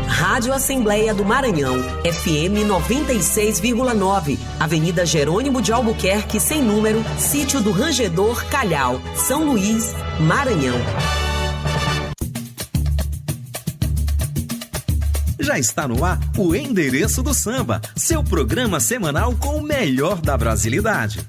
Rádio Assembleia do Maranhão, FM 96,9, Avenida Jerônimo de Albuquerque, sem número, Sítio do Rangedor, Calhau, São Luís, Maranhão. Já está no ar o Endereço do Samba, seu programa semanal com o melhor da brasilidade.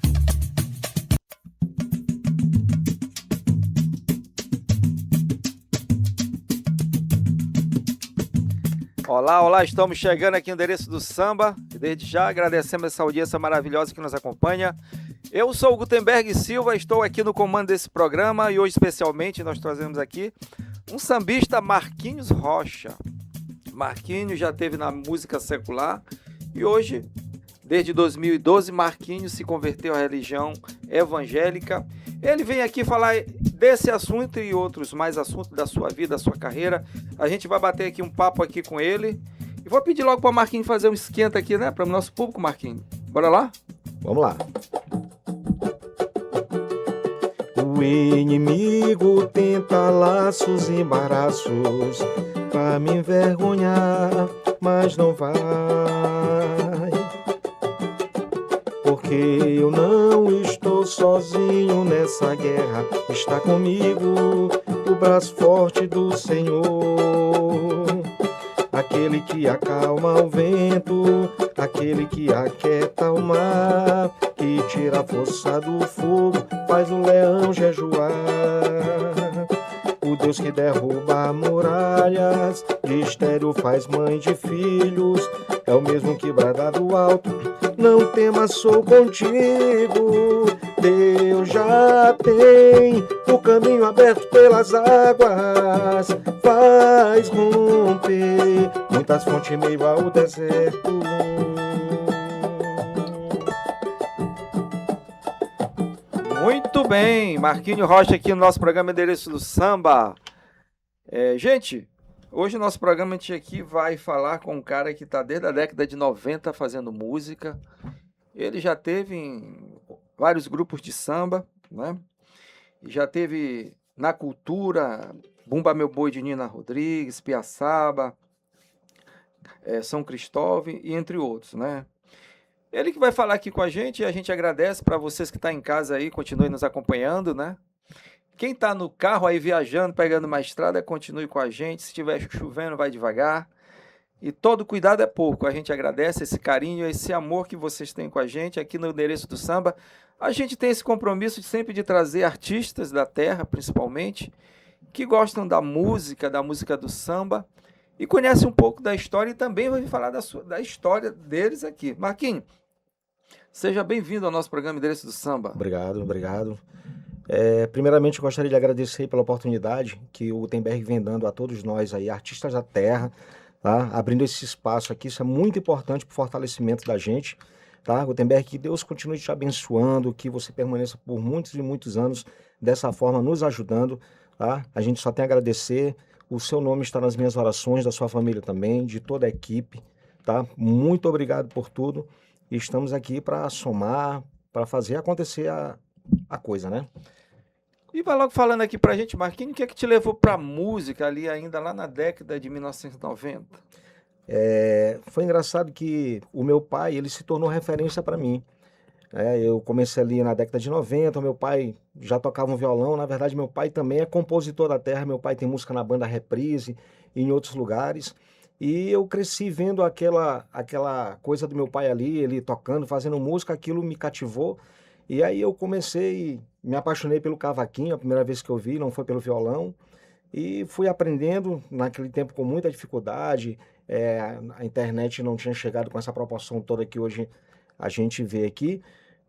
Olá, estamos chegando aqui no Endereço do Samba e desde já agradecemos essa audiência maravilhosa que nos acompanha. Eu sou o Gutenberg Silva, estou aqui no comando desse programa e hoje especialmente nós trazemos aqui um sambista, Marquinhos Rocha. Marquinhos já esteve na música secular e hoje, desde 2012, Marquinhos se converteu à religião evangélica. Ele vem aqui falar desse assunto e outros mais assuntos da sua vida, da sua carreira. A gente vai bater aqui um papo aqui com ele. E vou pedir logo para o Marquinhos fazer um esquenta aqui, né? Para o nosso público, Marquinhos. Bora lá? Vamos lá. O inimigo tenta laços e embaraços pra me envergonhar, mas não vai. Porque eu não estou sozinho nessa guerra. Está comigo o braço forte do Senhor. Aquele que acalma o vento, aquele que aquieta o mar, que tira a força do fogo, faz o leão jejuar. O Deus que derruba muralhas, de estéril faz mãe de filhos, é o mesmo que brada do alto, não temas, sou contigo. Deus já tem o caminho aberto pelas águas, faz romper muitas fontes meio ao deserto. Muito bem, Marquinhos Rocha aqui no nosso programa Endereço do Samba. Gente, hoje o nosso programa a gente aqui vai falar com um cara que está desde a década de 90 fazendo música. Ele já teve em vários grupos de samba, né? E já teve na cultura Bumba Meu Boi de Nina Rodrigues, Piaçaba, São Cristóvão e entre outros, né? Ele que vai falar aqui com a gente e a gente agradece para vocês que estão em casa aí, continuem nos acompanhando, né? Quem está no carro aí viajando, pegando uma estrada, continue com a gente. Se estiver chovendo, vai devagar. E todo cuidado é pouco. A gente agradece esse carinho, esse amor que vocês têm com a gente aqui no Endereço do Samba. A gente tem esse compromisso de sempre de trazer artistas da terra, principalmente, que gostam da música do samba e conhecem um pouco da história e também vai falar da história deles aqui. Marquinhos, seja bem-vindo ao nosso programa Endereço do Samba. Obrigado. Primeiramente, eu gostaria de agradecer pela oportunidade que o Gutenberg vem dando a todos nós aí, artistas da terra, tá? Abrindo esse espaço aqui, isso é muito importante para o fortalecimento da gente, tá? Gutenberg, que Deus continue te abençoando, que você permaneça por muitos e muitos anos dessa forma, nos ajudando, tá? A gente só tem a agradecer, o seu nome está nas minhas orações, da sua família também, de toda a equipe, tá? Muito obrigado por tudo. E estamos aqui para somar, para fazer acontecer a coisa, né? E vai logo falando aqui pra gente, Marquinhos, o que é que te levou pra música ali ainda lá na década de 1990? Foi engraçado que o meu pai, ele se tornou referência para mim. Eu comecei ali na década de 90, meu pai já tocava um violão, na verdade meu pai também é compositor da terra, meu pai tem música na banda Reprise e em outros lugares. E eu cresci vendo aquela coisa do meu pai ali, ele tocando, fazendo música, aquilo me cativou. E aí eu comecei, me apaixonei pelo cavaquinho, a primeira vez que eu vi, não foi pelo violão. E fui aprendendo, naquele tempo com muita dificuldade, a internet não tinha chegado com essa proporção toda que hoje a gente vê aqui.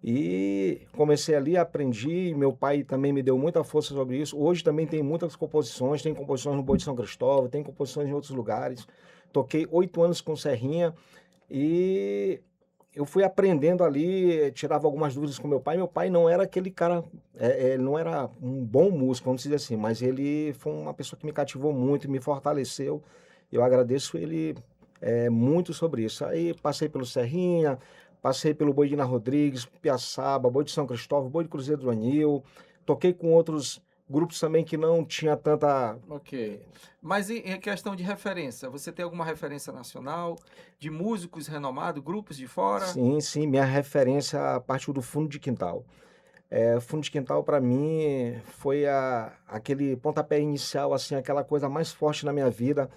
E comecei ali, aprendi, meu pai também me deu muita força sobre isso. Hoje também tem muitas composições, tem composições no Boi de São Cristóvão, tem composições em outros lugares. Toquei 8 anos com Serrinha e eu fui aprendendo ali, tirava algumas dúvidas com meu pai. Meu pai não era aquele cara, ele não era um bom músico, vamos dizer assim, mas ele foi uma pessoa que me cativou muito, me fortaleceu. Eu agradeço ele muito sobre isso. Aí passei pelo Serrinha, passei pelo Boi de Nina Rodrigues, Piaçaba, Boi de São Cristóvão, Boi de Cruzeiro do Anil, toquei com outros grupos também que não tinha tanta... Ok. Mas em questão de referência, você tem alguma referência nacional de músicos renomados, grupos de fora? Sim, sim, minha referência partiu do Fundo de Quintal. Fundo de Quintal para mim foi aquele pontapé inicial, assim, aquela coisa mais forte na minha vida,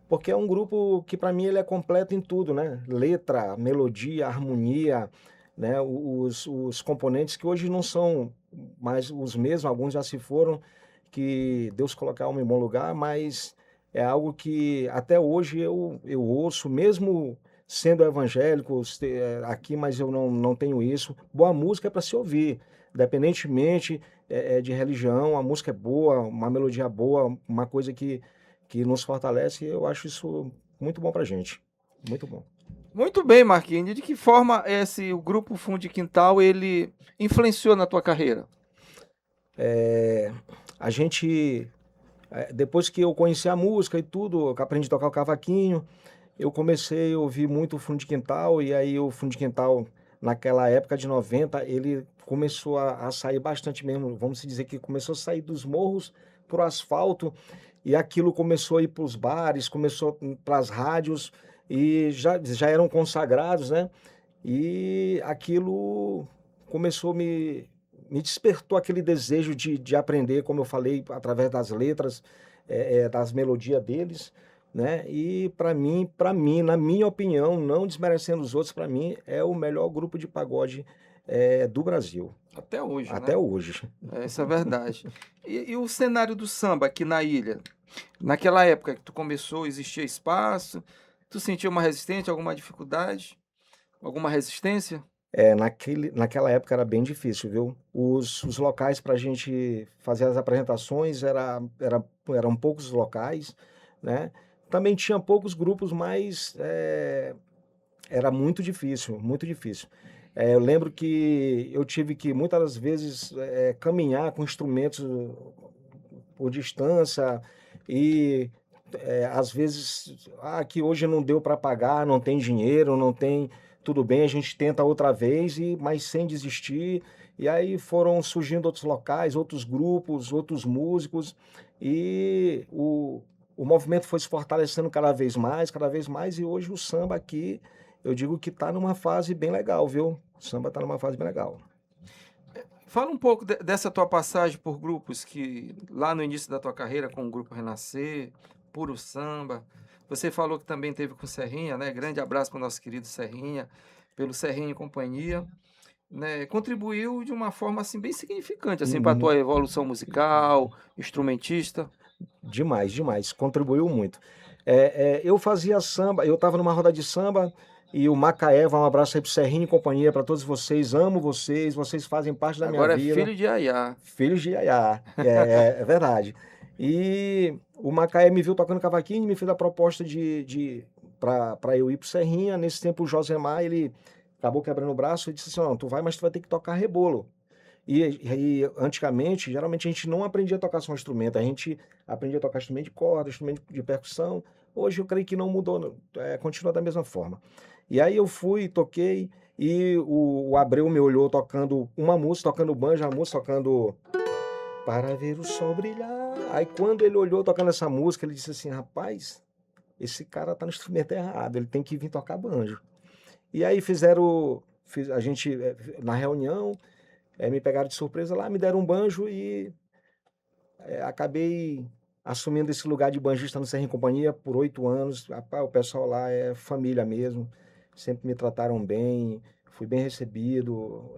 porque é um grupo que para mim ele é completo em tudo, né? Letra, melodia, harmonia, né? Os componentes que hoje não são mais os mesmos, alguns já se foram, que Deus colocar alma em bom lugar, mas é algo que até hoje eu ouço, mesmo sendo evangélico aqui, mas eu não tenho isso. Boa música é para se ouvir, independentemente de religião, a música é boa, uma melodia boa, uma coisa que nos fortalece, e eu acho isso muito bom pra gente. Muito bom. Muito bem, Marquinhos. De que forma o grupo Fundo de Quintal ele influenciou na tua carreira? A gente, depois que eu conheci a música e tudo, que aprendi a tocar o cavaquinho, eu comecei a ouvir muito o Fundo de Quintal, e aí o Fundo de Quintal, naquela época de 90, ele começou a sair bastante mesmo, vamos dizer que começou a sair dos morros pro asfalto, e aquilo começou a ir para os bares, começou para as rádios, e já eram consagrados, né? E aquilo começou me despertou aquele desejo de aprender, como eu falei, através das letras, das melodias deles, né? E para mim, na minha opinião, não desmerecendo os outros, para mim é o melhor grupo de pagode do Brasil. Até hoje, Até né? hoje. Isso é verdade. E o cenário do samba aqui na ilha? Naquela época que tu começou, existia espaço? Tu sentia uma resistência, alguma dificuldade? Alguma resistência? Naquela época era bem difícil, viu? Os locais para a gente fazer as apresentações eram poucos locais, né? Também tinha poucos grupos, mas era muito difícil, muito difícil. Eu lembro que eu tive que muitas vezes caminhar com instrumentos por distância e às vezes que hoje não deu para pagar, não tem dinheiro, não tem, tudo bem, a gente tenta outra vez, mas sem desistir. E aí foram surgindo outros locais, outros grupos, outros músicos, e o movimento foi se fortalecendo cada vez mais, e hoje o samba aqui, eu digo que está numa fase bem legal, viu? O samba está numa fase bem legal. Fala um pouco dessa tua passagem por grupos que, lá no início da tua carreira, com o Grupo Renascer, Puro Samba, você falou que também teve com o Serrinha, né? Grande abraço para o nosso querido Serrinha, pelo Serrinha e Companhia, né? Contribuiu de uma forma, assim, bem significante, assim, para a tua evolução musical, instrumentista. Demais, demais, contribuiu muito. Eu fazia samba, eu estava numa roda de samba, e o Macaé, um abraço aí pro Serrinho e companhia, para todos vocês, amo vocês, vocês fazem parte da minha Agora é vida. filho de Yaya. Filhos de Yaya, é verdade. E o Macaé me viu tocando cavaquinho e me fez a proposta para eu ir pro Serrinha. Nesse tempo o Josemar, ele acabou quebrando o braço e disse assim, não, tu vai, mas tu vai ter que tocar rebolo. E antigamente, geralmente a gente não aprendia a tocar só um instrumento, a gente aprendia a tocar instrumento de corda, instrumento de percussão. Hoje eu creio que não mudou, continua da mesma forma. E aí eu fui, toquei, e o Abreu me olhou tocando uma música, tocando banjo, a música tocando Para Ver o Sol Brilhar. Aí quando ele olhou tocando essa música, ele disse assim, rapaz, esse cara tá no instrumento errado, ele tem que vir tocar banjo. E aí a gente, na reunião, me pegaram de surpresa lá, me deram um banjo e acabei assumindo esse lugar de banjista no Serrinha e Companhia por 8 anos. Rapaz, o pessoal lá é família mesmo, sempre me trataram bem, fui bem recebido.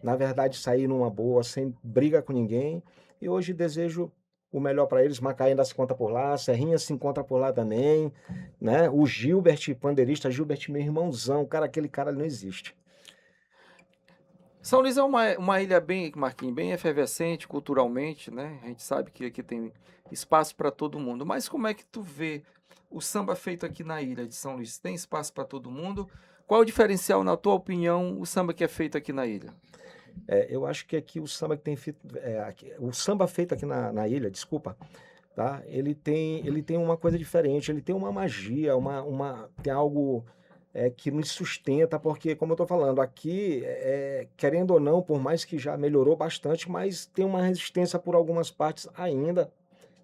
Na verdade, saí numa boa, sem briga com ninguém. E hoje desejo o melhor para eles. Macaé ainda se encontra por lá, Serrinha se encontra por lá também, né? O Gilbert, pandeirista, Gilbert, meu irmãozão, aquele cara ali não existe. São Luís é uma ilha bem, Marquinhos, bem efervescente culturalmente, né? A gente sabe que aqui tem espaço para todo mundo. Mas como é que tu vê o samba feito aqui na ilha de São Luís? Tem espaço para todo mundo? Qual é o diferencial, na tua opinião, o samba que é feito aqui na ilha? Eu acho que aqui o samba que tem feito, o samba feito aqui na ilha, desculpa, tá? Ele tem uma coisa diferente, ele tem uma magia, tem algo que nos sustenta, porque, como eu estou falando, aqui, querendo ou não, por mais que já melhorou bastante, mas tem uma resistência por algumas partes ainda,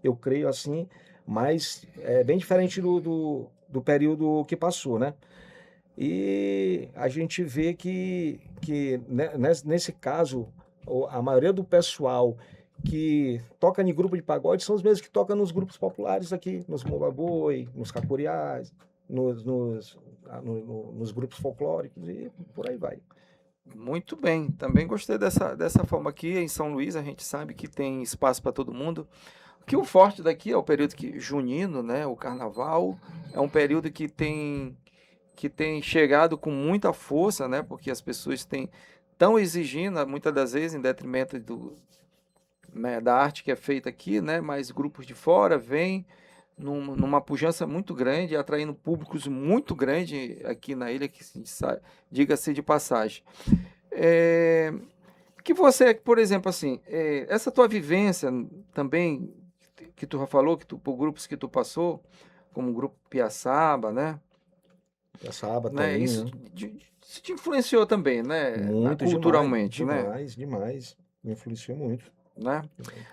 eu creio assim, mas é bem diferente do período que passou, né? E a gente vê que nesse caso, a maioria do pessoal que toca em grupo de pagode são os mesmos que tocam nos grupos populares aqui, nos Mombaboi, nos Capuriás, nos grupos folclóricos e por aí vai. Muito bem, também gostei dessa forma aqui. Em São Luís a gente sabe que tem espaço para todo mundo. Que o forte daqui é o período junino, né? O carnaval é um período que tem chegado com muita força, né? Porque as pessoas estão exigindo, muitas das vezes, em detrimento né, da arte que é feita aqui, né? Mas grupos de fora vêm numa pujança muito grande, atraindo públicos muito grandes aqui na ilha, que diga-se de passagem. Que você, por exemplo, assim, essa tua vivência também, que tu já falou, por grupos que tu passou, como o grupo Piaçaba, né? Piaçaba Né? também, Isso né? te influenciou também, né? Muito, Culturalmente, demais. Me influenciou muito. Né?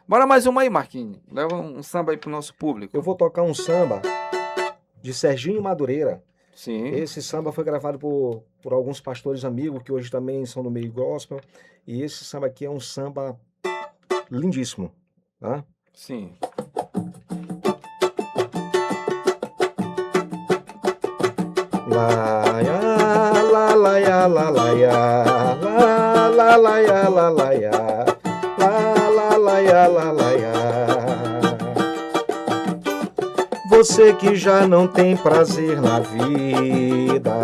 Bora mais uma aí, Marquinhos. Leva um samba aí pro nosso público. Eu vou tocar um samba de Serginho Madureira. Sim. Esse samba foi gravado por alguns pastores amigos que hoje também são no meio gospel. E esse samba aqui é um samba lindíssimo, tá? Sim. La ya la la ya la la ya la la la ya la la ya la la ya la la ya. Você que já não tem prazer na vida,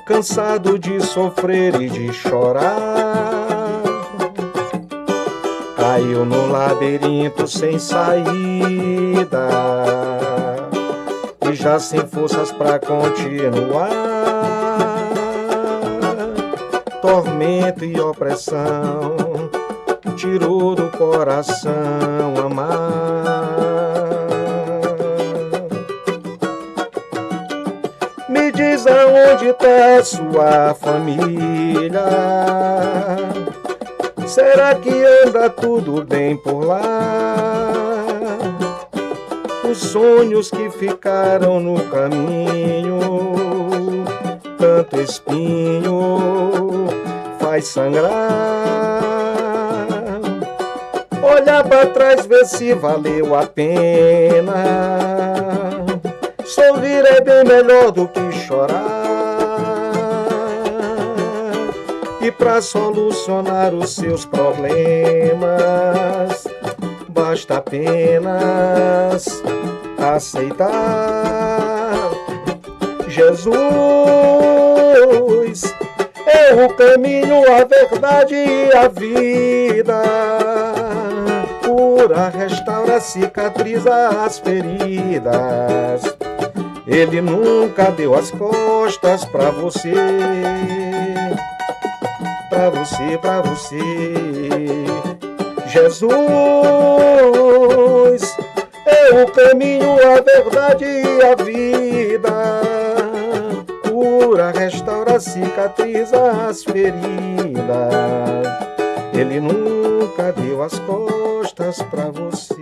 cansado de sofrer e de chorar, caiu no labirinto sem saída e já sem forças pra continuar. Tormento e opressão tirou do coração amar. Me diz aonde tá sua família? Será que anda tudo bem por lá? Os sonhos que ficaram no caminho, tanto espinho faz sangrar. Olhar pra trás, ver se valeu a pena. Sorrir é bem melhor do que chorar. E pra solucionar os seus problemas, basta apenas aceitar. Jesus é o caminho, a verdade e a vida. Cura, restaura, cicatriza as feridas. Ele nunca deu as costas pra você. Pra você, pra você. Jesus é o caminho, a verdade e a vida. Cura, restaura, cicatriza as feridas. Ele nunca deu as costas pra você.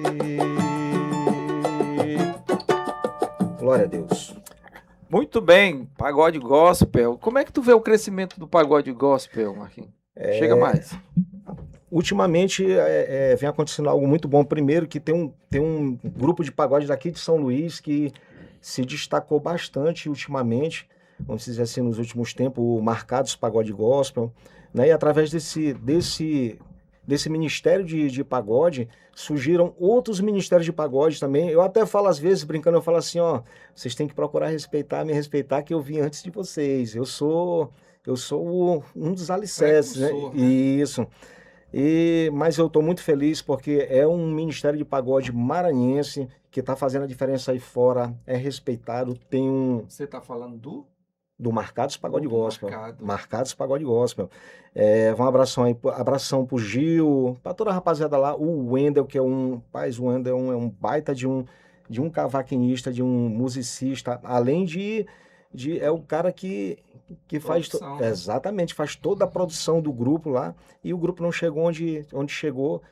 Glória a Deus. Muito bem, pagode gospel. Como é que tu vê o crescimento do pagode gospel, Marquinhos? Chega mais. Ultimamente vem acontecendo algo muito bom. Primeiro que tem um grupo de pagode daqui de São Luís que se destacou bastante ultimamente, vamos dizer assim, nos últimos tempos, o Marcados Pagode Gospel, né? E através desse ministério de pagode, surgiram outros ministérios de pagode também. Eu até falo às vezes, brincando, eu falo assim, ó, vocês têm que procurar me respeitar, que eu vim antes de vocês. Eu sou um dos alicerces, né? Isso. Mas eu estou muito feliz porque é um ministério de pagode maranhense que está fazendo a diferença aí fora, é respeitado, tem um... Você está falando do Marcados Pagode Gospel. Marcado. Marcados Pagode Gospel. Um abração pro Gil, para toda a rapaziada lá, o Wendel, que é o Wendel é um baita de um cavaquinista, de um musicista, além de É o cara que faz Produção, né? exatamente, faz toda a produção do grupo lá, e o grupo não chegou onde chegou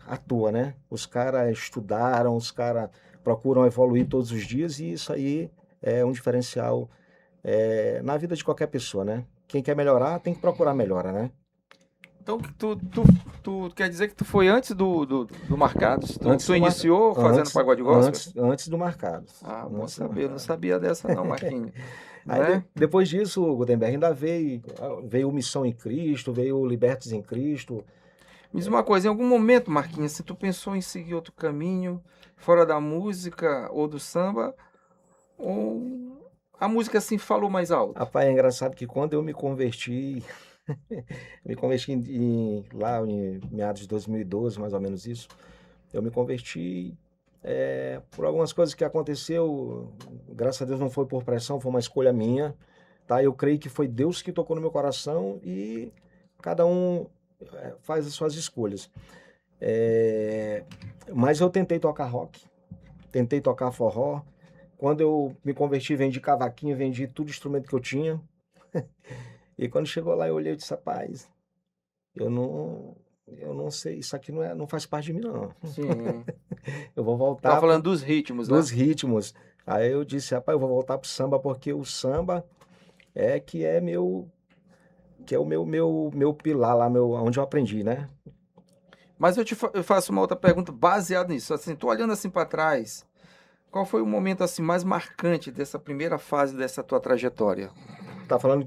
à toa, né? Os caras estudaram, os caras procuram evoluir todos os dias, e isso aí é um diferencial na vida de qualquer pessoa, né? Quem quer melhorar tem que procurar melhora, né? Então, tu quer dizer que tu foi antes do Marcados? Antes Tu do Mar- iniciou fazendo antes, pagode gospel? antes do marcado. Ah, bom Antes do saber. Eu não marcado. sabia dessa não, Marquinhos. Aí Né? depois disso, o Gutenberg ainda veio Missão em Cristo, veio Libertos em Cristo. Me diz uma coisa, em algum momento, Marquinhos, se tu pensou em seguir outro caminho, fora da música ou do samba, ou a música assim falou mais alto? Rapaz, é engraçado que quando eu me converti, lá em meados de 2012, mais ou menos isso, eu me converti por algumas coisas que aconteceu, graças a Deus não foi por pressão, foi uma escolha minha, tá? Eu creio que foi Deus que tocou no meu coração, e cada um faz as suas escolhas. Mas eu tentei tocar rock, tentei tocar forró. Quando eu me converti, vendi cavaquinho, vendi tudo instrumento que eu tinha. E quando chegou lá, eu olhei e disse, rapaz, eu não sei, isso aqui não faz parte de mim, não. Sim. Eu vou voltar Tava falando dos ritmos, né? dos ritmos. Aí eu disse, rapaz, eu vou voltar pro samba, porque o samba que é o meu pilar lá, onde eu aprendi, né? Mas eu faço uma outra pergunta baseada nisso. Assim, tô olhando assim para trás, qual foi o momento assim mais marcante dessa primeira fase dessa tua trajetória? Tá falando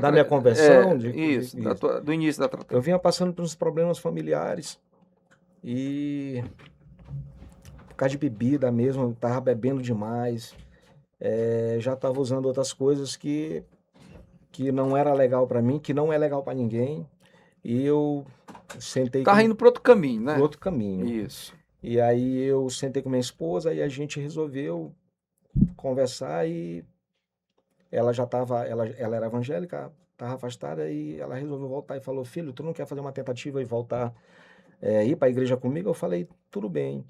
Da minha conversão? Isso, do início da trajetória. Eu vinha passando por uns problemas familiares, e por causa de bebida mesmo, tava bebendo demais, já tava usando outras coisas que não era legal para mim, que não é legal para ninguém, e eu sentei Tava indo para outro caminho, né? por outro caminho. Isso. E aí eu sentei com minha esposa e a gente resolveu conversar, e ela era evangélica, estava afastada, e ela resolveu voltar e falou, filho, tu não quer fazer uma tentativa e voltar, ir para a igreja comigo? Eu falei, tudo bem.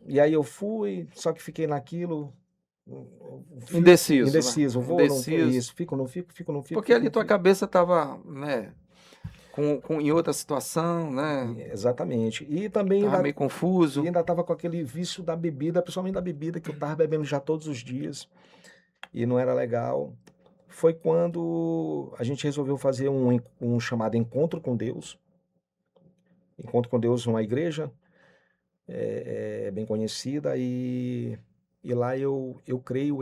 E aí eu fui, só que fiquei naquilo, Indeciso, né? indeciso, vou, não vou, Indeciso. isso, fico, não fico, fico, não fico. Porque ali fico, tua não cabeça tava, né, em outra situação, né? fico. Exatamente. E também Tava meio confuso. ainda estava com aquele vício da bebida, principalmente da bebida, que eu estava bebendo já todos os dias, e não era legal. Foi quando a gente resolveu fazer um chamado Encontro com Deus. Encontro com Deus numa igreja bem conhecida, e lá eu creio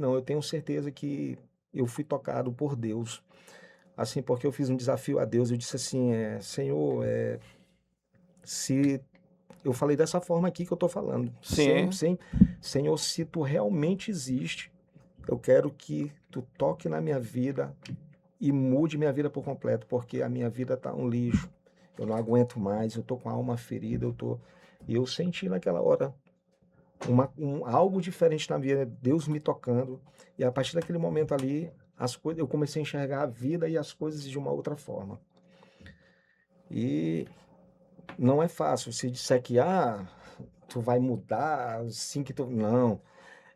não, eu tenho certeza que eu fui tocado por Deus, assim, porque eu fiz um desafio a Deus. Eu disse assim, Senhor, se eu falei dessa forma aqui que eu estou falando, Sim. Senhor, se tu realmente existe, eu quero que tu toque na minha vida e mude minha vida por completo, porque a minha vida tá um lixo, eu não aguento mais, eu tô com a alma ferida, e eu senti naquela hora algo diferente na minha vida, Deus me tocando, e a partir daquele momento ali, eu comecei a enxergar a vida e as coisas de uma outra forma. E não é fácil, se disser que, tu vai mudar, assim que tu... Não,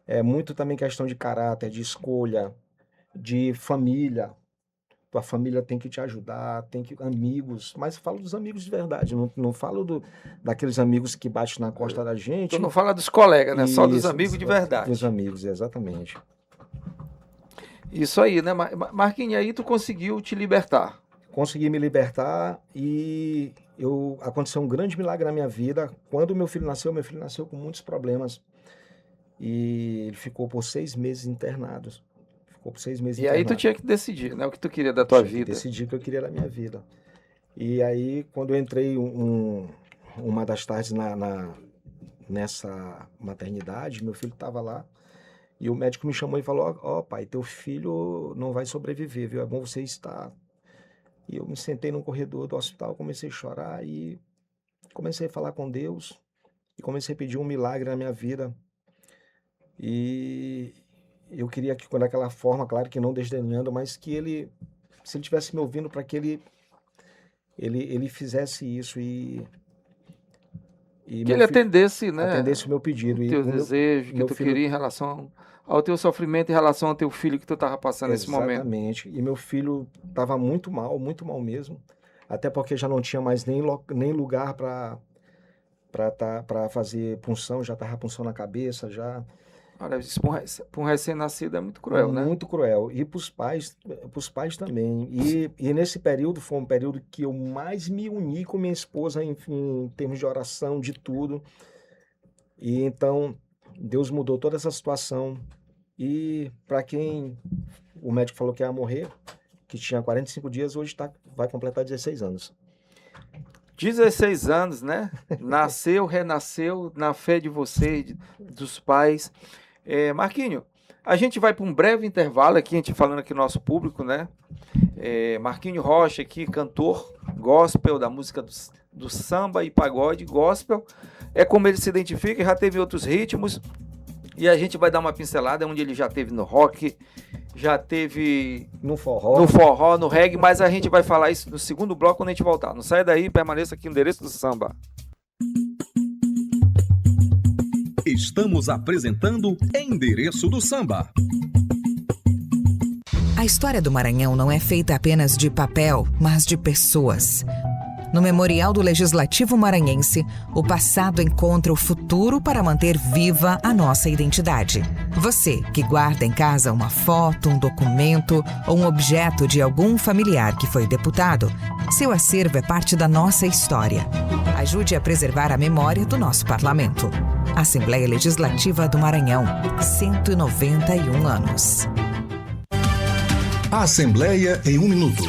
é muito também questão de caráter, de escolha, de família. Tua família tem que te ajudar, amigos, mas falo dos amigos de verdade, não falo daqueles amigos que batem na costa da gente. Tu não fala dos colegas, né? Só dos Isso, amigos de verdade. Dos amigos, exatamente. Isso aí, né? Marquinhos, aí tu conseguiu te libertar. Consegui me libertar, e aconteceu um grande milagre na minha vida. Quando meu filho nasceu com muitos problemas, e ele ficou por 6 meses internado. E aí tu tinha que decidir, né? O que tu queria da tua vida. Decidi o que eu queria da minha vida. E aí, quando eu entrei uma das tardes nessa maternidade, meu filho estava lá, e o médico me chamou e falou, ó, pai, teu filho não vai sobreviver, viu? É bom você estar. E eu me sentei no corredor do hospital, comecei a chorar, e comecei a falar com Deus, e comecei a pedir um milagre na minha vida. E eu queria que, daquela forma, claro que não desdenhando, mas que ele, se ele estivesse me ouvindo, para que ele fizesse isso, e Que ele atendesse, né? Atendesse o meu pedido. O teu desejo, que tu queria em relação ao teu sofrimento, em relação ao teu filho que tu estava passando nesse momento. Exatamente. E meu filho estava muito mal mesmo. Até porque já não tinha mais nem lugar para fazer punção, já estava punção na cabeça, já... Olha, isso para um recém-nascido é muito cruel, né? Muito cruel. E para os pais também. E nesse período foi um período que eu mais me uni com minha esposa, enfim, em termos de oração, de tudo. E então, Deus mudou toda essa situação. E para quem o médico falou que ia morrer, que tinha 45 dias, hoje vai completar 16 anos. 16 anos, né? Nasceu, renasceu na fé de vocês, dos pais. Marquinho, a gente vai para um breve intervalo aqui, a gente falando aqui no nosso público, né? Marquinho Rocha aqui, cantor gospel da música do samba e pagode gospel. É como ele se identifica, já teve outros ritmos. E a gente vai dar uma pincelada onde ele já teve no rock, já teve no forró, no reggae, mas a gente vai falar isso no segundo bloco quando a gente voltar. Não sai daí, permaneça aqui no Endereço do Samba. Estamos apresentando Endereço do Samba. A história do Maranhão não é feita apenas de papel, mas de pessoas. No Memorial do Legislativo Maranhense, o passado encontra o futuro para manter viva a nossa identidade. Você, que guarda em casa uma foto, um documento ou um objeto de algum familiar que foi deputado, seu acervo é parte da nossa história. Ajude a preservar a memória do nosso parlamento. Assembleia Legislativa do Maranhão, 191 anos. Assembleia em 1 minuto.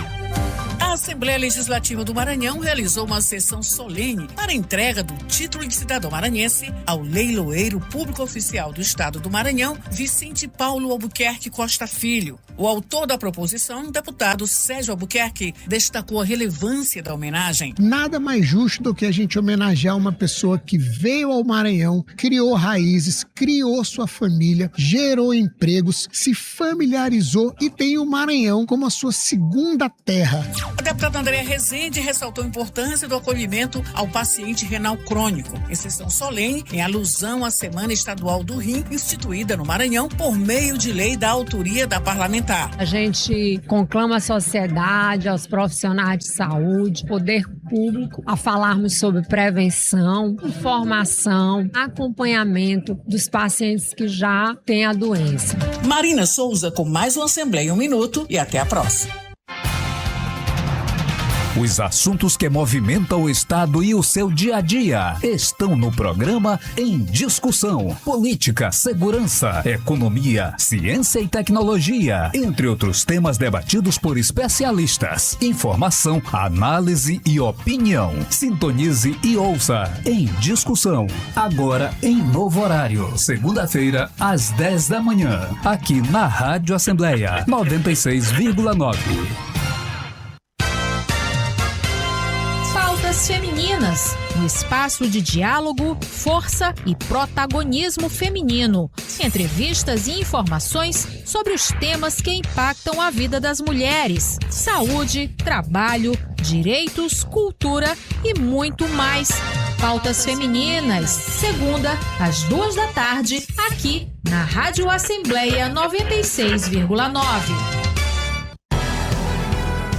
A Assembleia Legislativa do Maranhão realizou uma sessão solene para a entrega do título de cidadão maranhense ao leiloeiro público oficial do Estado do Maranhão, Vicente Paulo Albuquerque Costa Filho. O autor da proposição, o deputado Sérgio Albuquerque, destacou a relevância da homenagem. Nada mais justo do que a gente homenagear uma pessoa que veio ao Maranhão, criou raízes, criou sua família, gerou empregos, se familiarizou e tem o Maranhão como a sua segunda terra. A deputada Andréa Rezende ressaltou a importância do acolhimento ao paciente renal crônico, em sessão solene, em alusão à Semana Estadual do Rim, instituída no Maranhão por meio de lei da autoria da parlamentar. A gente conclama a sociedade, aos profissionais de saúde, poder público, a falarmos sobre prevenção, informação, acompanhamento dos pacientes que já têm a doença. Marina Souza com mais uma Assembleia em 1 minuto e até a próxima. Os assuntos que movimentam o Estado e o seu dia a dia estão no programa Em Discussão. Política, segurança, economia, ciência e tecnologia, entre outros temas debatidos por especialistas. Informação, análise e opinião. Sintonize e ouça Em Discussão. Agora em novo horário. Segunda-feira, às 10 da manhã. Aqui na Rádio Assembleia 96,9. Femininas, um espaço de diálogo, força e protagonismo feminino. Entrevistas e informações sobre os temas que impactam a vida das mulheres. Saúde, trabalho, direitos, cultura e muito mais. Pautas Femininas, segunda, às 2 da tarde, aqui na Rádio Assembleia 96,9.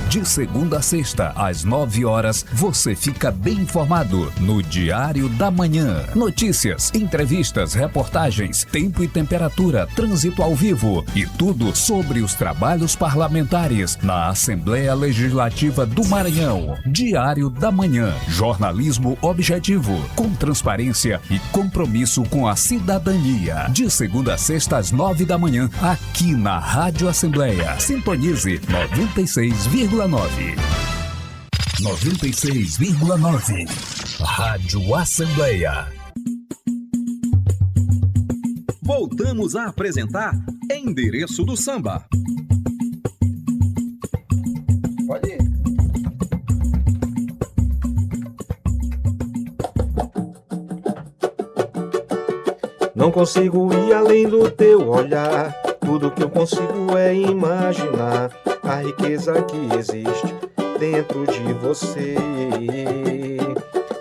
De segunda a sexta, às 9 horas, você fica bem informado no Diário da Manhã. Notícias, entrevistas, reportagens, tempo e temperatura, trânsito ao vivo e tudo sobre os trabalhos parlamentares na Assembleia Legislativa do Maranhão. Diário da Manhã. Jornalismo objetivo, com transparência e compromisso com a cidadania. De segunda a sexta, às 9 da manhã, aqui na Rádio Assembleia. Sintonize 96,9. 96,9. Rádio Assembleia. Voltamos a apresentar Endereço do Samba. Pode ir. Não consigo ir além do teu olhar. Tudo que eu consigo é imaginar a riqueza que existe dentro de você.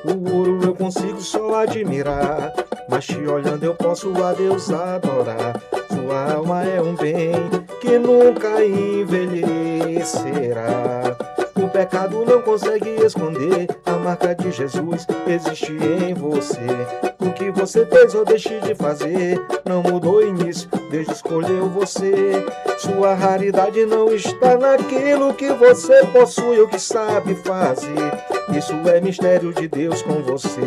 O ouro eu consigo só admirar, mas te olhando eu posso a Deus adorar. Sua alma é um bem que nunca envelhecerá. O pecado não consegue esconder, a marca de Jesus existe em você. O que você fez ou deixe de fazer não mudou o início, Deus escolheu você. Sua raridade não está naquilo que você possui ou que sabe fazer. Isso é mistério de Deus com você.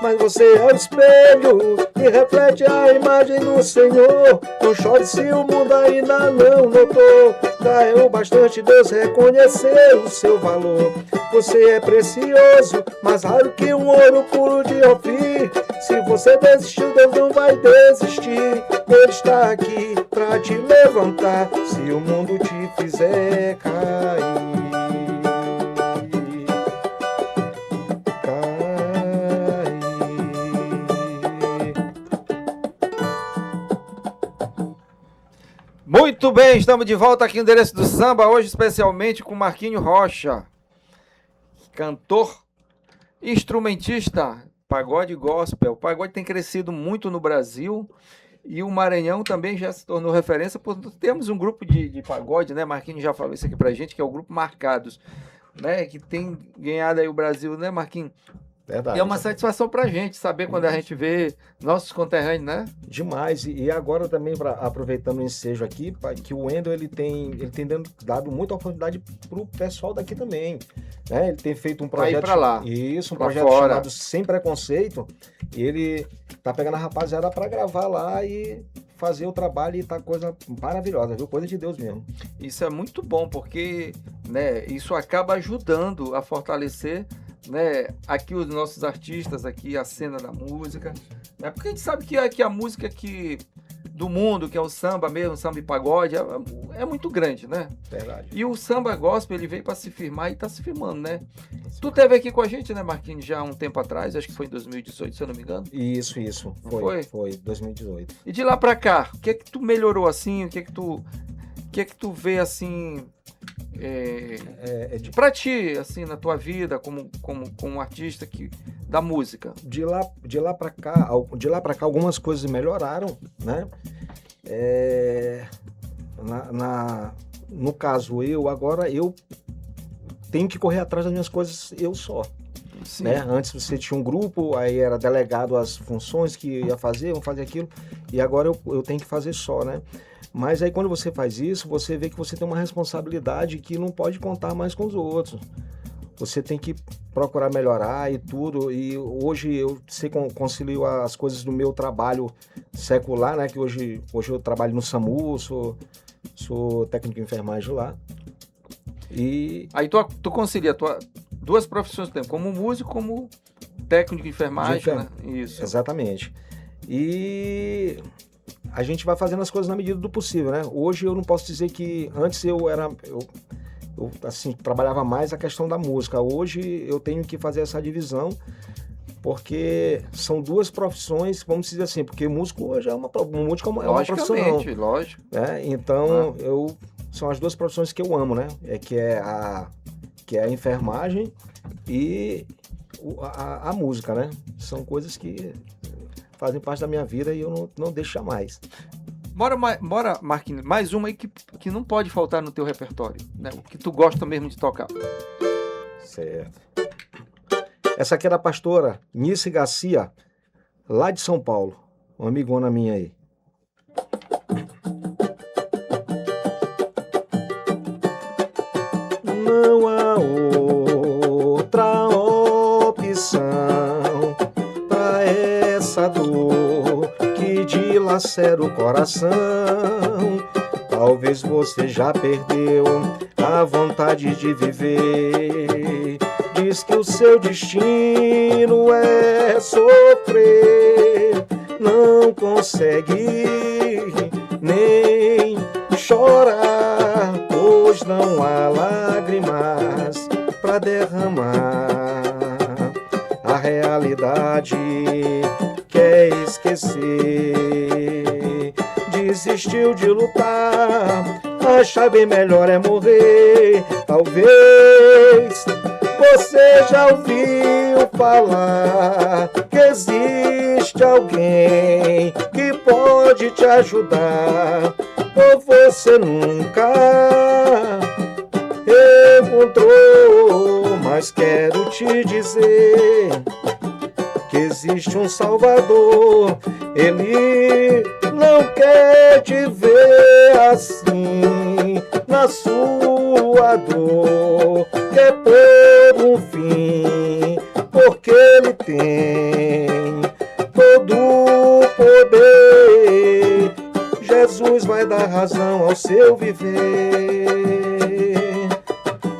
Mas você é o espelho e reflete a imagem do Senhor. Não chore se o mundo ainda não notou. Já é o bastante Deus reconhecer o seu valor. Você é precioso, mais raro que um ouro puro de Ofir. Se você desistiu, Deus não vai desistir. Ele está aqui pra te levantar se o mundo te fizer cair. Muito bem, estamos de volta aqui no Endereço do Samba, hoje especialmente com Marquinho Rocha, cantor, instrumentista, pagode gospel. O pagode tem crescido muito no Brasil e o Maranhão também já se tornou referência, porque temos um grupo de pagode, né? Marquinho já falou isso aqui pra gente, que é o Grupo Marcados, né? Que tem ganhado aí o Brasil, né, Marquinho? Verdade. E é uma satisfação pra gente saber quando a gente vê nossos conterrâneos, né? Demais. E agora também, aproveitando o ensejo aqui, que o Wendel ele tem dado muita oportunidade pro pessoal daqui também. Né? Ele tem feito um projeto. Pra ir pra lá. Isso, um pra projeto fora. chamado Sem Preconceito. E ele tá pegando a rapaziada pra gravar lá e fazer o trabalho, e tá coisa maravilhosa, viu? Coisa de Deus mesmo. Isso é muito bom, porque, né, isso acaba ajudando a fortalecer, né, aqui os nossos artistas, aqui a cena da música, né, porque a gente sabe que a música aqui do mundo, que é o samba mesmo, samba e pagode, é muito grande, né? Verdade. E o samba gospel, ele veio para se firmar e tá se firmando, né? Tu esteve aqui com a gente, né, Marquinhos, já há um tempo atrás, acho que foi em 2018, se eu não me engano. Isso. Foi 2018. E de lá para cá, o que é que tu melhorou assim? O que é que tu vê assim... pra ti, assim, na tua vida, como um artista da música? De lá para cá, algumas coisas melhoraram, né? No caso, eu tenho que correr atrás das minhas coisas eu só. Sim. Né? Antes você tinha um grupo, aí era delegado as funções que ia fazer, vamos fazer aquilo, e agora eu tenho que fazer só, né? Mas aí quando você faz isso, você vê que você tem uma responsabilidade que não pode contar mais com os outros. Você tem que procurar melhorar e tudo. E hoje eu concilio as coisas do meu trabalho secular, né? Que hoje eu trabalho no SAMU, sou técnico de enfermagem lá. E aí tu concilia duas profissões, como músico, como técnico de enfermagem, né? Isso. Exatamente. E a gente vai fazendo as coisas na medida do possível, né? Hoje eu não posso dizer que antes eu assim, trabalhava mais a questão da música. Hoje eu tenho que fazer essa divisão, porque são duas profissões, vamos dizer assim, porque músico hoje é uma profissão. Lógico. Né? Então, são as duas profissões que eu amo, né? Que é a enfermagem e a música, né? São coisas que fazem parte da minha vida e eu não deixo jamais. Bora, Marquinhos, mais uma aí que não pode faltar no teu repertório, né? O que tu gosta mesmo de tocar. Certo. Essa aqui é da pastora Nice Garcia, lá de São Paulo. Uma amigona minha aí. Não há outra opção pra essa dor que dilacera o coração. Talvez você já perdeu a vontade de viver. Diz que o seu destino é sofrer. Não consegue nem chorar, pois não há lágrimas pra derramar. A realidade quer esquecer. Desistiu de lutar, acha bem melhor é morrer. Talvez você já ouviu falar que existe alguém que pode te ajudar, ou você nunca encontrou, mas quero te dizer que existe um Salvador. Ele não quer te ver assim na sua dor, quer pôr um fim, porque Ele tem todo o poder. Jesus vai dar razão ao seu viver.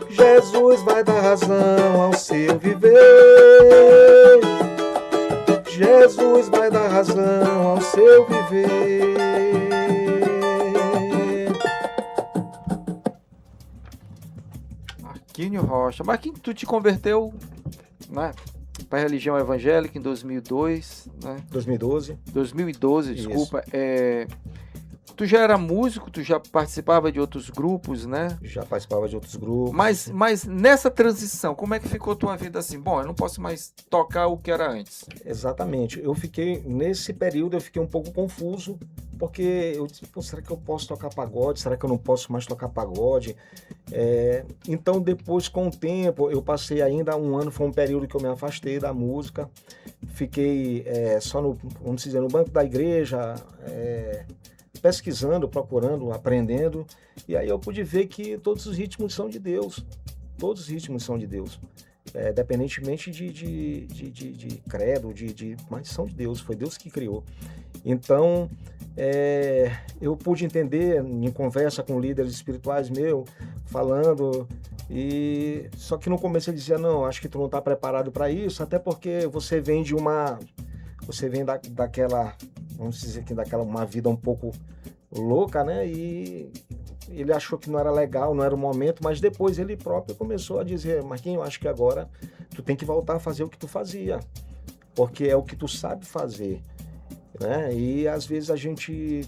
Jesus vai dar razão ao seu viver. Jesus vai dar razão ao seu viver. Marquinho Rocha. Marquinho, tu te converteu, né, para a religião evangélica em 2002, né? 2012, desculpa. Tu já era músico, tu já participava de outros grupos, né? Já participava de outros grupos. Mas nessa transição, como é que ficou tua vida assim? Bom, eu não posso mais tocar o que era antes. Exatamente. Nesse período eu fiquei um pouco confuso, porque eu disse, pô, será que eu posso tocar pagode? Será que eu não posso mais tocar pagode? Então depois, com o tempo, eu passei ainda um ano, foi um período que eu me afastei da música. Fiquei só vamos dizer, no banco da igreja, pesquisando, procurando, aprendendo, e aí eu pude ver que todos os ritmos são de Deus, todos os ritmos são de Deus, independentemente de credo, mas são de Deus, foi Deus que criou. Então, eu pude entender em conversa com líderes espirituais meus, falando, só que no começo ele dizia, não, acho que tu não está preparado para isso, até porque você vem daquela, vamos dizer que daquela uma vida um pouco louca, né? E ele achou que não era legal, não era o momento, mas depois ele próprio começou a dizer, Marquinhos, acho que agora tu tem que voltar a fazer o que tu fazia, porque é o que tu sabe fazer, né? E às vezes a gente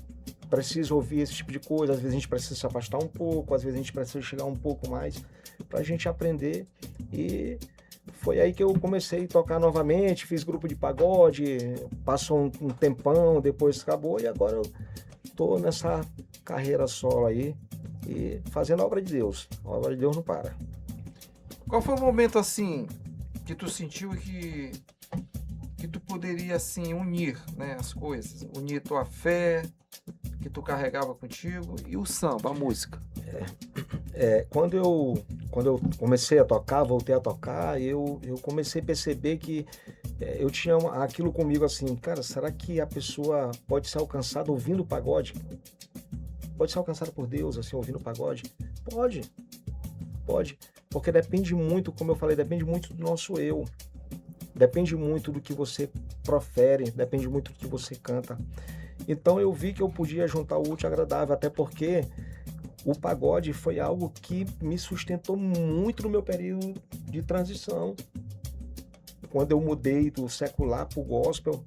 precisa ouvir esse tipo de coisa, às vezes a gente precisa se afastar um pouco, às vezes a gente precisa chegar um pouco mais pra gente aprender. E foi aí que eu comecei a tocar novamente, fiz grupo de pagode, passou um tempão, depois acabou, e agora eu tô nessa carreira solo aí e fazendo a obra de Deus. A obra de Deus não para. Qual foi o momento assim que tu sentiu que tu poderia assim unir, né, as coisas, unir tua fé que tu carregava contigo e o samba, a música? Quando eu comecei a tocar, voltei a tocar, eu comecei a perceber que eu tinha aquilo comigo assim, cara, será que a pessoa pode ser alcançada ouvindo pagode? Pode ser alcançada por Deus, assim, ouvindo pagode? Pode, porque depende muito, como eu falei, depende muito do nosso eu, depende muito do que você profere, depende muito do que você canta. Então eu vi que eu podia juntar o útil ao agradável, até porque o pagode foi algo que me sustentou muito no meu período de transição. Quando eu mudei do secular para o gospel,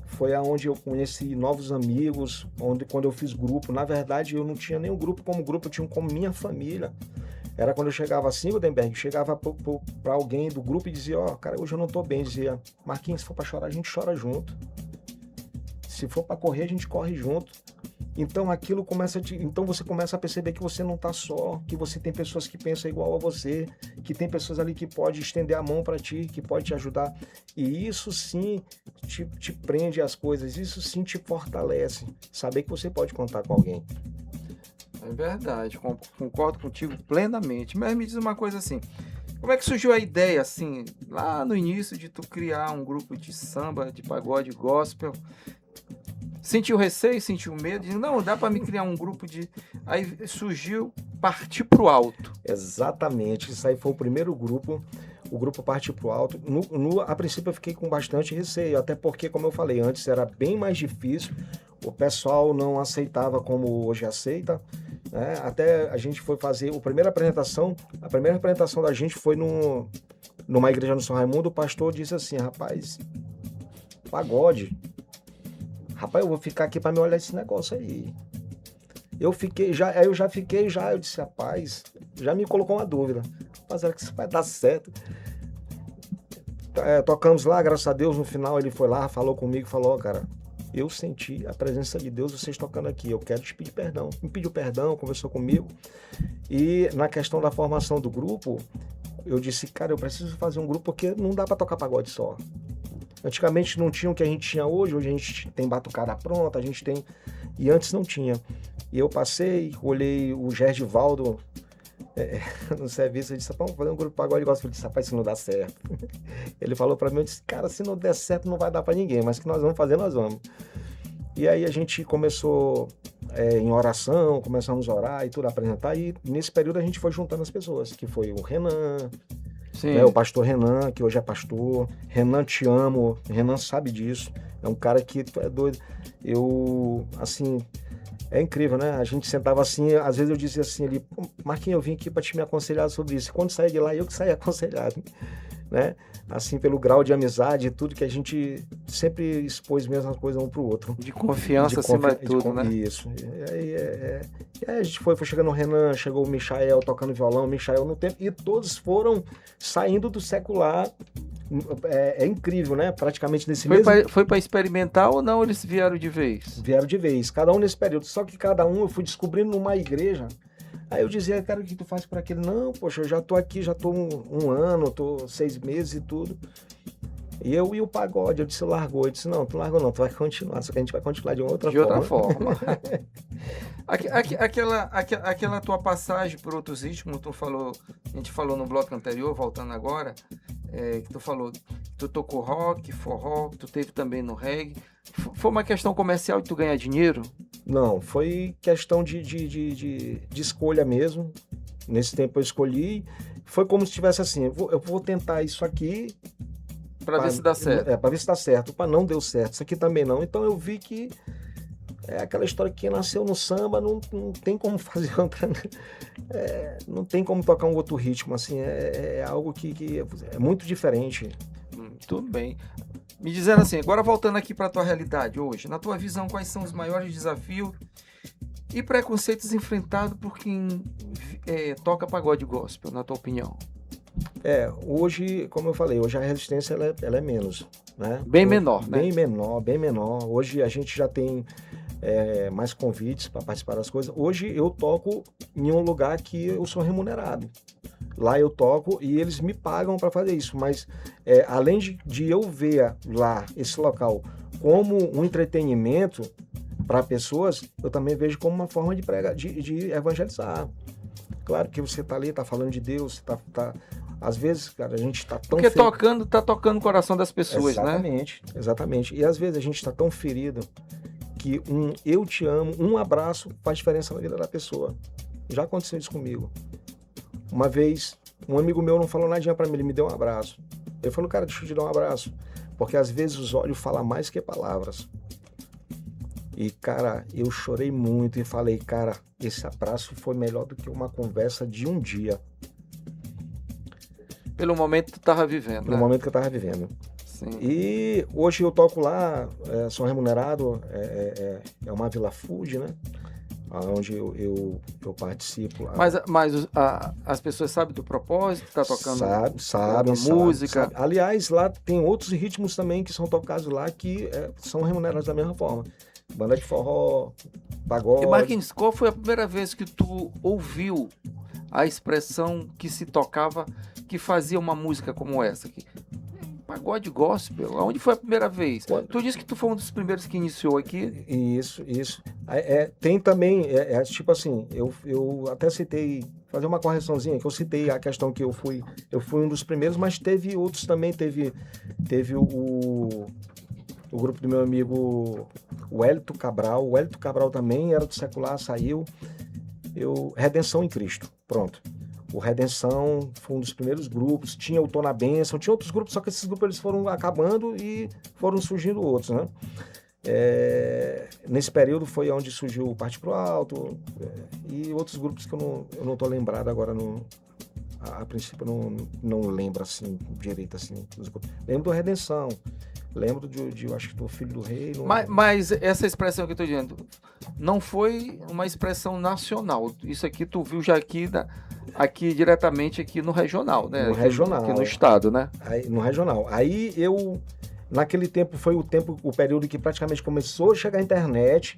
foi aonde eu conheci novos amigos, quando eu fiz grupo. Na verdade, eu não tinha nenhum grupo como grupo, eu tinha como minha família. Era quando eu chegava assim, Gutenberg, chegava para alguém do grupo e dizia, cara, hoje eu não estou bem. Dizia, Marquinhos, se for para chorar, a gente chora junto. Se for para correr, a gente corre junto. Então aquilo então você começa a perceber que você não está só, que você tem pessoas que pensam igual a você, que tem pessoas ali que podem estender a mão para ti, que pode te ajudar. E isso sim te prende às coisas, isso sim te fortalece. Saber que você pode contar com alguém. É verdade, concordo contigo plenamente. Mas me diz uma coisa assim, como é que surgiu a ideia, assim, lá no início de tu criar um grupo de samba, de pagode, gospel? Sentiu receio, sentiu medo, disse, não, dá para me criar um grupo de... Aí surgiu Partir Pro Alto. Exatamente, isso aí foi o primeiro grupo, o grupo Partir Pro Alto. A princípio eu fiquei com bastante receio, até porque, como eu falei antes, era bem mais difícil, o pessoal não aceitava como hoje aceita, né? Até a gente foi fazer a primeira apresentação da gente foi numa igreja no São Raimundo, o pastor disse assim, rapaz, pagode... Rapaz, eu vou ficar aqui para me olhar esse negócio aí. Eu disse, rapaz, já me colocou uma dúvida. Rapaz, será que isso vai dar certo? tocamos lá, graças a Deus, no final ele foi lá, falou comigo, falou, cara, eu senti a presença de Deus, vocês tocando aqui, eu quero te pedir perdão. Me pediu perdão, conversou comigo. E na questão da formação do grupo, eu disse, cara, eu preciso fazer um grupo porque não dá para tocar pagode só. Antigamente não tinha o que a gente tinha hoje a gente tem batucada pronta, a gente tem... E antes não tinha. E eu passei, olhei o Gerdivaldo no serviço, eu disse, vamos fazer um grupo de pagode gospel. Eu disse, rapaz, se não dá certo. Ele falou para mim, eu disse, cara, se não der certo não vai dar para ninguém, mas que nós vamos fazer, nós vamos. E aí a gente começou em oração, começamos a orar e tudo, a apresentar, e nesse período a gente foi juntando as pessoas, que foi o Renan, né, o pastor Renan, que hoje é pastor. Renan, te amo, Renan sabe disso, é um cara que é doido. Eu, assim... É incrível, né? A gente sentava assim, às vezes eu dizia assim ali, Marquinhos, eu vim aqui para te me aconselhar sobre isso. E quando saí de lá, eu que saí aconselhado, né? Assim, pelo grau de amizade e tudo, que a gente sempre expôs mesmo as coisas um pro outro. De confiança acima de tudo, né? Isso. E aí a gente foi chegando o Renan, chegou o Michael tocando violão, o Michael no tempo, e todos foram saindo do secular. É incrível, né? Praticamente nesse Foi para experimentar ou não eles vieram de vez? Vieram de vez, cada um nesse período. Só que cada um eu fui descobrindo numa igreja. Aí eu dizia, cara, o que tu faz por aquele? Não, poxa, eu já tô aqui, já tô um ano, tô 6 meses e tudo. E o pagode, eu disse, largou. Eu disse, não, tu largou não, tu vai continuar, só que a gente vai continuar de outra forma. Aquela tua passagem por outros ritmos, a gente falou no bloco anterior, voltando agora, que tu falou, tu tocou rock, forró, tu teve também no reggae. Foi uma questão comercial de tu ganhar dinheiro? Não, foi questão de escolha mesmo. Nesse tempo eu escolhi, foi como se tivesse assim, eu vou tentar isso aqui... Para ver se dá certo. Para ver se dá certo. Para não deu certo. Isso aqui também não. Então eu vi que é aquela história que nasceu no samba, não tem como fazer outra. Não tem como tocar um outro ritmo. Assim, é algo que é muito diferente. Tudo bem. Me dizendo assim, agora voltando aqui para a tua realidade hoje, na tua visão, quais são os maiores desafios e preconceitos enfrentados por quem toca pagode gospel, na tua opinião? Hoje, como eu falei, hoje a resistência ela é menos, né? Bem menor, né? Bem menor. Hoje a gente já tem mais convites para participar das coisas. Hoje eu toco em um lugar que eu sou remunerado. Lá eu toco e eles me pagam para fazer isso, mas além de eu ver lá esse local como um entretenimento para pessoas, eu também vejo como uma forma de pregar, de evangelizar. Claro que você tá ali, tá falando de Deus, tá às vezes, cara, a gente tá tão... Porque tá tocando o coração das pessoas, Exatamente. E às vezes a gente tá tão ferido que eu te amo, um abraço faz diferença na vida da pessoa. Já aconteceu isso comigo. Uma vez, um amigo meu não falou nadinha pra mim, ele me deu um abraço. Eu falei, cara, deixa eu te dar um abraço. Porque às vezes os olhos falam mais que palavras. E, cara, eu chorei muito e falei, cara, esse abraço foi melhor do que uma conversa de um dia. Pelo momento que tu tava vivendo, Pelo momento que eu tava vivendo. Sim. E hoje eu toco lá, sou remunerado, é uma Vila Food, né? Onde eu participo. Mas as pessoas sabem do propósito que tá tocando? Sabem, música. Sabe. Aliás, lá tem outros ritmos também que são tocados lá que são remunerados da mesma forma. Banda de forró, pagode. E Marquinhos, qual foi a primeira vez que tu ouviu a expressão que se tocava, que fazia uma música como essa aqui? Pagode gospel, aonde foi a primeira vez? Tu disse que tu foi um dos primeiros que iniciou aqui. Isso. Tem também, tipo assim, eu até citei, fazer uma correçãozinha, que eu citei a questão que eu fui um dos primeiros, mas teve outros também, teve o grupo do meu amigo o Hélito Cabral. O Hélito Cabral também era do secular, saiu. Redenção em Cristo, pronto. O Redenção foi um dos primeiros grupos, tinha o Tô na Bênção, tinha outros grupos, só que esses grupos eles foram acabando e foram surgindo outros, né? Nesse período foi onde surgiu o Parte Pro Alto e outros grupos que eu não tô lembrado agora, a princípio eu não lembro assim, direito assim. Lembro do Redenção. Lembro eu acho que do Filho do Rei. Mas essa expressão que eu estou dizendo não foi uma expressão nacional. Isso aqui tu viu já aqui aqui diretamente aqui no regional, né? No regional. Aqui no estado, né? Aí, no regional. Aí eu, naquele tempo, foi o período que praticamente começou a chegar a internet,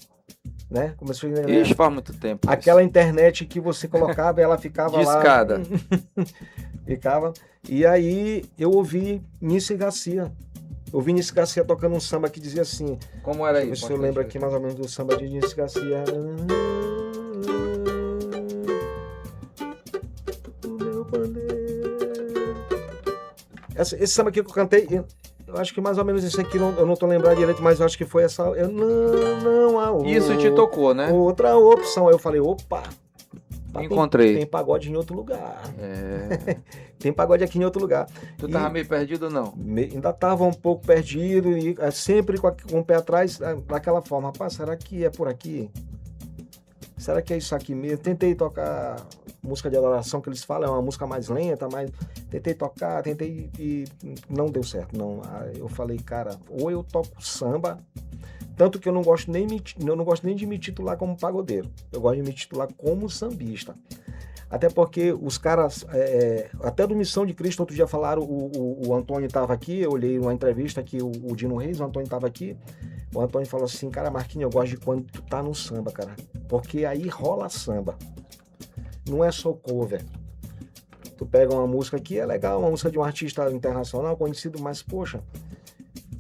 né? Começou a chegar a internet. Isso faz muito tempo. Aquela internet que você colocava e ela ficava Discada. lá. Ficava. E aí eu ouvi Nício Garcia. Eu ouvi Nício Garcia tocando um samba que dizia assim. Como era isso? Se eu lembro aqui mais ou menos do samba de Nício Garcia. Esse samba aqui que eu cantei, eu acho que mais ou menos isso aqui, eu não tô lembrado direito, mas eu acho que foi essa. Não há Isso te tocou, né? Outra opção. Aí eu falei, opa. Encontrei. Tem pagode em outro lugar. É. Tem pagode aqui em outro lugar. Tu tava meio perdido ou não? Ainda tava um pouco perdido e sempre com o pé atrás, daquela forma. Rapaz, será que é por aqui? Será que é isso aqui mesmo? Tentei tocar música de adoração que eles falam, é uma música mais lenta, mas tentei tocar, e não deu certo. Não. Aí eu falei, cara, ou eu toco samba, tanto que eu não gosto nem de me titular como pagodeiro. Eu gosto de me titular como sambista. Até porque os caras, até do Missão de Cristo, outro dia falaram, o Antônio estava aqui, eu olhei uma entrevista que o Dino Reis, o Antônio estava aqui, o Antônio falou assim, cara, Marquinhos, eu gosto de quando tu tá no samba, cara, porque aí rola samba, não é só cover. Tu pega uma música que é legal, uma música de um artista internacional conhecido, mas, poxa,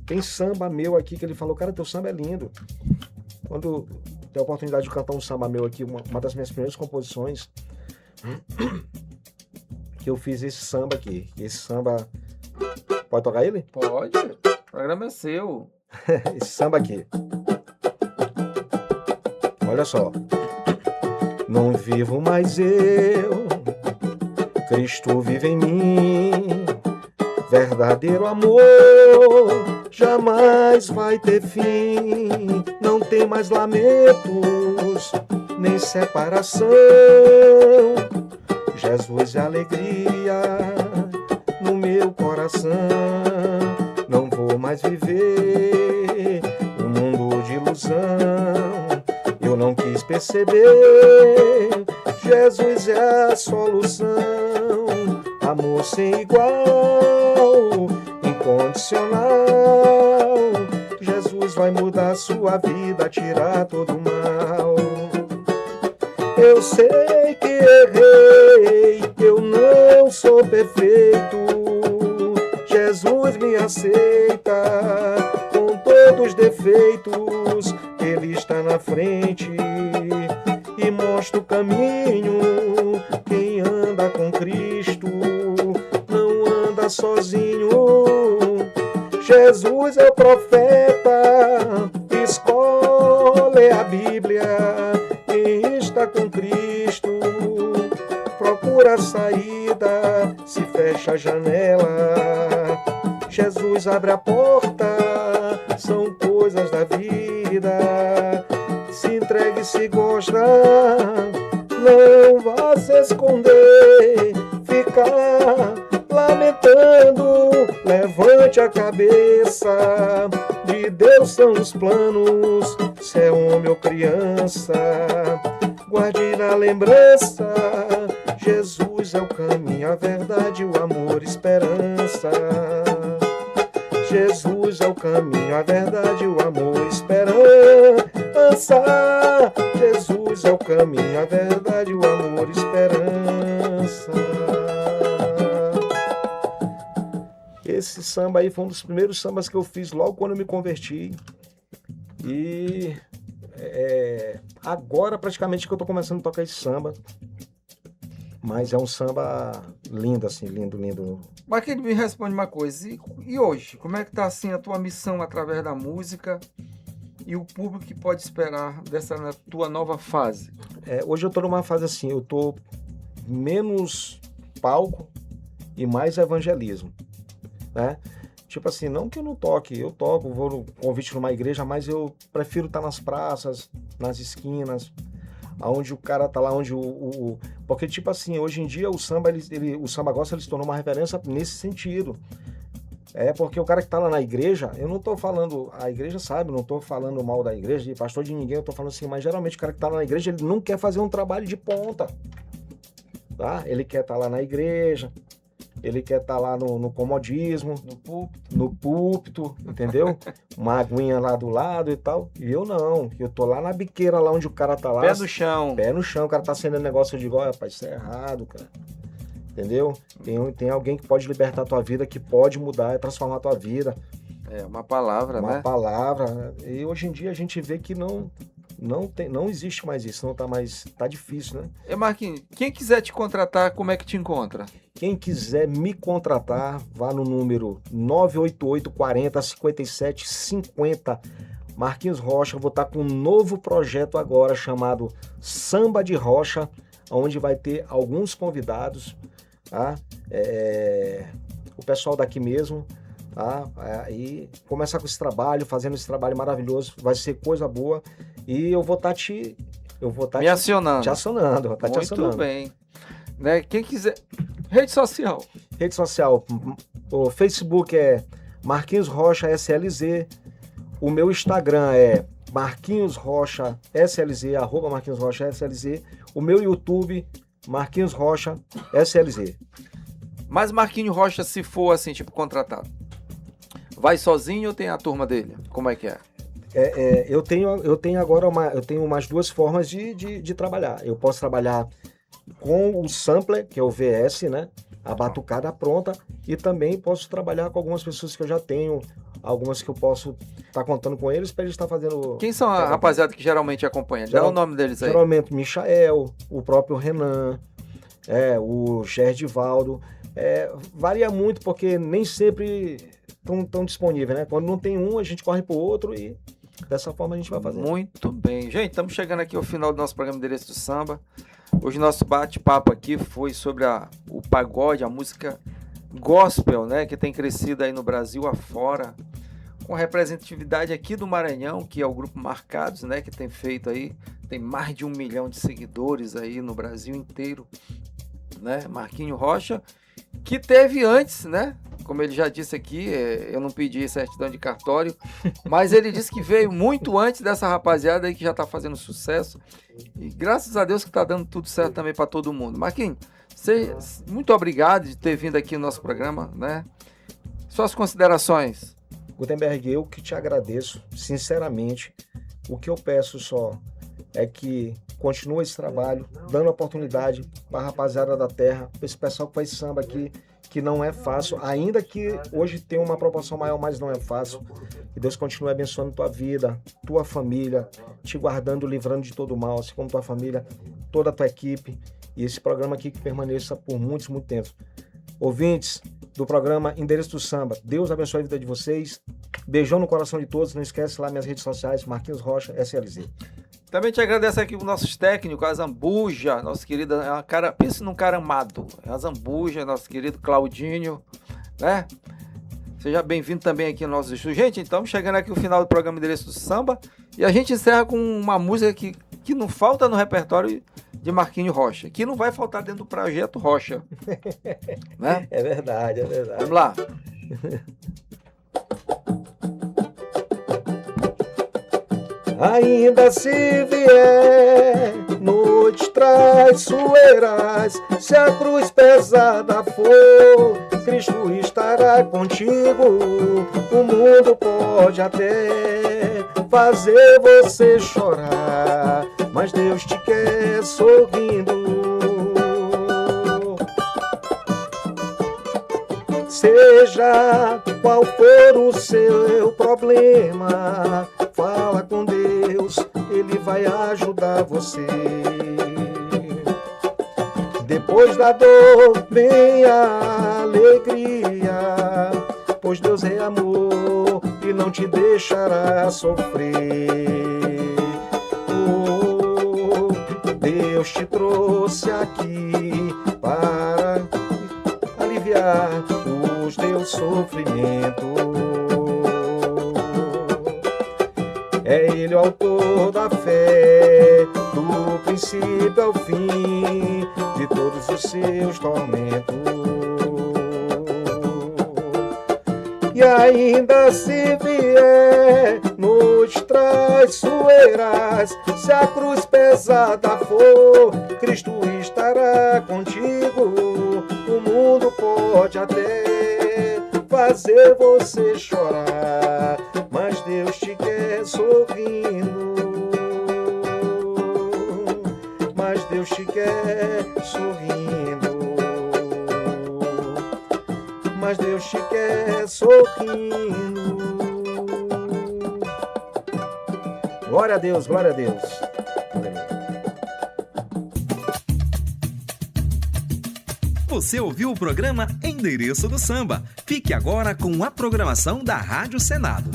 tem samba meu aqui que ele falou, cara, teu samba é lindo. Quando tem a oportunidade de cantar um samba meu aqui, uma das minhas primeiras composições, que eu fiz esse samba aqui. Esse samba... Pode tocar ele? Pode. O programa é seu. Esse samba aqui. Olha só. Não vivo mais eu, Cristo vive em mim. Verdadeiro amor jamais vai ter fim. Não tem mais lamentos, nem separação. Jesus é alegria no meu coração. Não vou mais viver um mundo de ilusão. Eu não quis perceber, Jesus é a solução. Amor sem igual, incondicional. Jesus vai mudar sua vida, tirar todo o mal. Eu sei que errei, eu não sou perfeito. Jesus me aceita com todos os defeitos. Ele está na frente e mostra o caminho. Quem anda com Cristo não anda sozinho. Jesus é o profeta, escolhe a Bíblia. Quem está com Cristo procura a saída, se fecha a janela. Jesus abre a porta, são coisas da vida. Se entregue, se gosta, não vá se esconder, ficar lamentando. Levante a cabeça, de Deus são os planos, se é homem ou criança, guarde na lembrança. Jesus é o caminho, a verdade, o amor, esperança. Jesus é o caminho, a verdade, o amor, esperança. Jesus é o caminho, a verdade, o amor, esperança. Esse samba aí foi um dos primeiros sambas que eu fiz logo quando eu me converti. E agora praticamente que eu tô começando a tocar esse samba. Mas é um samba lindo, assim, lindo. Mas quem me responde uma coisa, e hoje? Como é que tá assim a tua missão através da música e o público que pode esperar dessa tua nova fase? Hoje eu tô numa fase assim, eu tô menos palco e mais evangelismo, né? Tipo assim, não que eu não toque, eu toco, vou no convite numa igreja, mas eu prefiro estar nas praças, nas esquinas, aonde o cara tá lá, onde porque tipo assim, hoje em dia o samba, o samba gospel, ele se tornou uma referência nesse sentido. Porque o cara que tá lá na igreja, eu não tô falando, a igreja sabe, não tô falando mal da igreja, de pastor de ninguém, eu tô falando assim, mas geralmente o cara que tá lá na igreja, ele não quer fazer um trabalho de ponta. tá? Ele quer estar lá na igreja, ele quer estar lá no comodismo, no púlpito, entendeu? Uma aguinha lá do lado e tal. E eu não, eu tô lá na biqueira, lá onde o cara tá lá. Pé no chão. Pé no chão, o cara tá acendendo negócio, eu digo, ó, rapaz, isso é errado, cara. Entendeu? Tem alguém que pode libertar a tua vida, que pode mudar, transformar a tua vida. É, uma palavra, né? Uma palavra. E hoje em dia a gente vê que não existe mais isso, tá difícil, né? E Marquinhos, quem quiser te contratar, como é que te encontra? Quem quiser me contratar, vá no número 988 40 57 50. Marquinhos Rocha, vou estar com um novo projeto agora chamado Samba de Rocha, onde vai ter alguns convidados, tá? O pessoal daqui mesmo, tá? E começar com esse trabalho, fazendo esse trabalho maravilhoso, vai ser coisa boa. E eu vou estar te acionando. Muito bem. Né? Quem quiser... Rede social. O Facebook é Marquinhos Rocha SLZ. O meu Instagram é Marquinhos Rocha SLZ, @ Marquinhos Rocha SLZ. O meu YouTube, Marquinhos Rocha SLZ. Mas Marquinhos Rocha, se for assim, tipo, contratado, vai sozinho ou tem a turma dele? Como é que é? Eu tenho agora umas duas formas de trabalhar. Eu posso trabalhar com o sampler, que é o VS, né? A batucada pronta, e também posso trabalhar com algumas pessoas que eu já tenho, algumas que eu posso estar contando com eles para eles estar fazendo... Quem são a rapaziada que geralmente acompanha? Dá o nome deles aí. Geralmente Michael, o próprio Renan, o Gerdivaldo. Varia muito porque nem sempre estão disponíveis, né? Quando não tem um, a gente corre pro outro e dessa forma a gente vai fazer. Muito bem. Gente, estamos chegando aqui ao final do nosso programa Endereço do Samba. Hoje nosso bate-papo aqui foi sobre o pagode, a música gospel, né? Que tem crescido aí no Brasil afora, com representatividade aqui do Maranhão, que é o Grupo Marcados, né? Que tem feito aí, tem mais de 1 milhão de seguidores aí no Brasil inteiro, né? Marquinhos Rocha, que teve antes, né? Como ele já disse aqui, eu não pedi certidão de cartório, mas ele disse que veio muito antes dessa rapaziada aí que já tá fazendo sucesso. E graças a Deus que tá dando tudo certo também para todo mundo. Marquinhos, muito obrigado de ter vindo aqui no nosso programa, né? Suas considerações. Gutenberg, eu que te agradeço, sinceramente. O que eu peço só é que continue esse trabalho, dando oportunidade para a rapaziada da terra, para esse pessoal que faz samba aqui, que não é fácil, ainda que hoje tem uma proporção maior, mas não é fácil. Que Deus continue abençoando tua vida, tua família, te guardando, livrando de todo mal, assim como tua família, toda a tua equipe, e esse programa aqui que permaneça por muito tempo. Ouvintes do programa Endereço do Samba, Deus abençoe a vida de vocês. Beijão no coração de todos. Não esquece lá minhas redes sociais, Marquinhos Rocha SLZ. Também te agradeço aqui os nossos técnicos, a Zambuja, nosso querido, pense num cara amado, a Zambuja, nosso querido Claudinho, né? Seja bem-vindo também aqui no nosso estúdio. Gente, então, chegando aqui no final do programa Endereço do Samba, e a gente encerra com uma música que não falta no repertório de Marquinhos Rocha, que não vai faltar dentro do Projeto Rocha. Né? É verdade. Vamos lá. Ainda se vier noites traiçoeiras, se a cruz pesada for, Cristo estará contigo. O mundo pode até fazer você chorar, mas Deus te quer sorrindo. Seja qual for o seu problema, fala com Deus, Ele vai ajudar você. Depois da dor vem a alegria, pois Deus é amor e não te deixará sofrer. Deus te trouxe aqui para aliviar os teus sofrimentos. É Ele o autor da fé, do princípio ao fim, de todos os seus tormentos. E ainda se vier noites traiçoeiras, se a cruz pesada for, Cristo estará contigo. O mundo pode até fazer você chorar, mas Deus te quer sorrindo. Mas Deus te quer sorrindo. Mas Deus te quer sorrindo. Glória a Deus, glória a Deus. Você ouviu o programa Endereço do Samba. Fique agora com a programação da Rádio Senado.